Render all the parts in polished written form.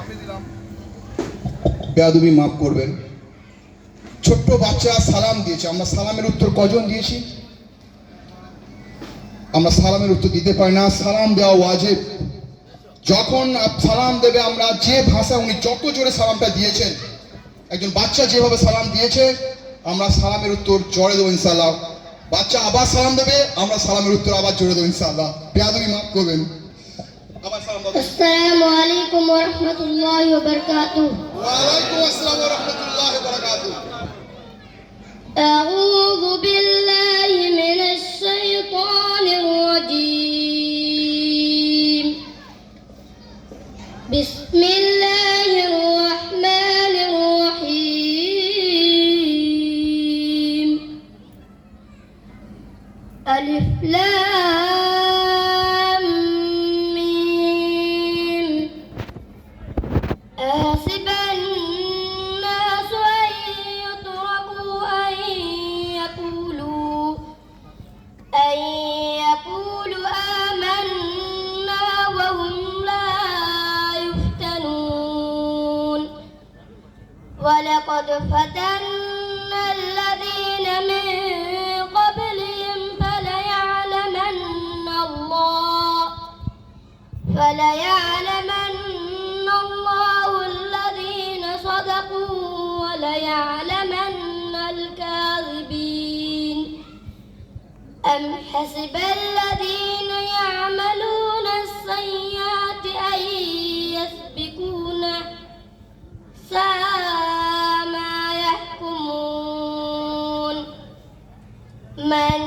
আমি দিলাম, বেয়াদবি মাফ করবেন। ছোট্ট বাচ্চা সালাম দিয়েছে, আমরা সালামের উত্তর কজন দিয়েছি? আমরা সালামের উত্তর দিতে পারি না। সালাম দেওয়া ওয়াজিব। যখন সালাম দেবে, আমরা যে ভাষা, উনি যত জোরে সালামটা দিয়েছেন, একজন বাচ্চা যেভাবে সালাম দিয়েছে, আমরা সালামের উত্তর জোরে দেবো ইনশাআল্লাহ। বাচ্চা আবার সালাম দেবে, আমরা সালামের উত্তর আবার জোরে দেবো ইনশাআল্লাহ। বেয়াদবি মাফ করবেন। আবার সালাম দেবো। আসসালামু আলাইকুম ওয়া রাহমাতুল্লাহি ওয়া বারাকাতুহু। ওয়া আলাইকুম আসসালাম ওয়া রাহমাতুল্লাহি ওয়া বারাকাতুহু। আউযু বিল্লাহি মিনাশ শাইতানির রাজীম। বিসমিল্লাহির রাহমানির রাহিম। আলিফ লাম মিম। أحسب الناس أن يتركوا أن يقولوا آمنا وهم لا يفتنون ولقد فتنا الذين من قبلهم فليعلمن الله الذين صدقوا وليعلمن الكاذبين. أم حسب الذين يعملون السيئات أن يسبقونا ساء ما يحكمون. من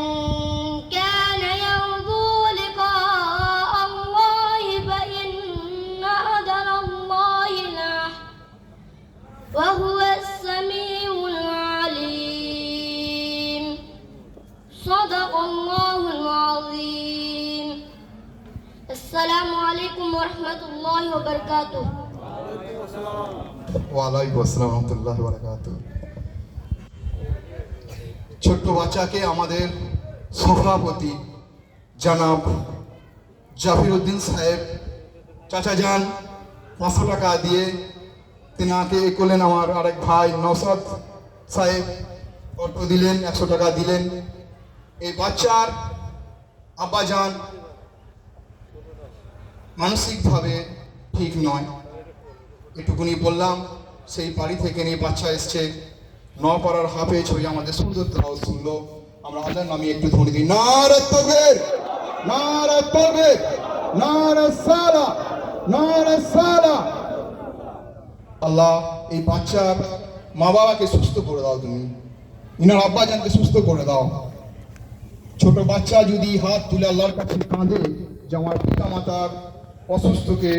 كان يرجو لقاء الله فإن أجل الله لآت وهو السميع العليم. صدق الله العظيم. السلام عليكم ورحمة الله وبركاته. ওয়ালাইকুম আসসালাম ওয়া রাহমাতুল্লাহি ওয়া বারাকাতুহু। ছোট্ট বাচ্চাকে আমাদের সভাপতি জনাব জাফিরউদ্দিন সাহেব চাচা যান 500 টাকা দিয়ে তেনাকে করলেন। আমার আরেক ভাই নওশাদ সাহেব অর্থ দিলেন, 100 টাকা দিলেন। এই বাচ্চার আব্বাজান মানসিকভাবে ঠিক নয়, এটুকুনি বললাম। সেই বাড়ি থেকে নিয়ে বাচ্চা এসছে, নপাড়ার হাফেজ হয়ে আমাদের সুন্দর তাও শুনলো। আমরা আল্লাহর নামে একটু ধ্বনি দিই, নারে তাকবীর, নারে তাকবীর, নারে সালাহ, নারে সালাহ। আল্লাহ এই বাচ্চার মা বাবাকে সুস্থ করে দাও, তুমি ইনার আব্বাজানকে সুস্থ করে দাও। ছোট বাচ্চা যদি হাত তুলে আল্লাহর কাছে কাঁদে যে আমার পিতা মাতার অসুস্থকে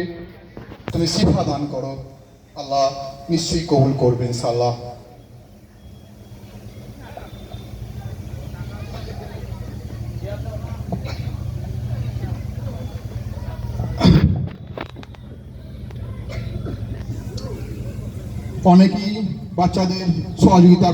তুমি শিফা দান করো, আল্লাহ নিশ্চয়ই কবুল করবেন ইনশাআল্লাহ। অনেকেই বাচ্চাদের সহযোগিতা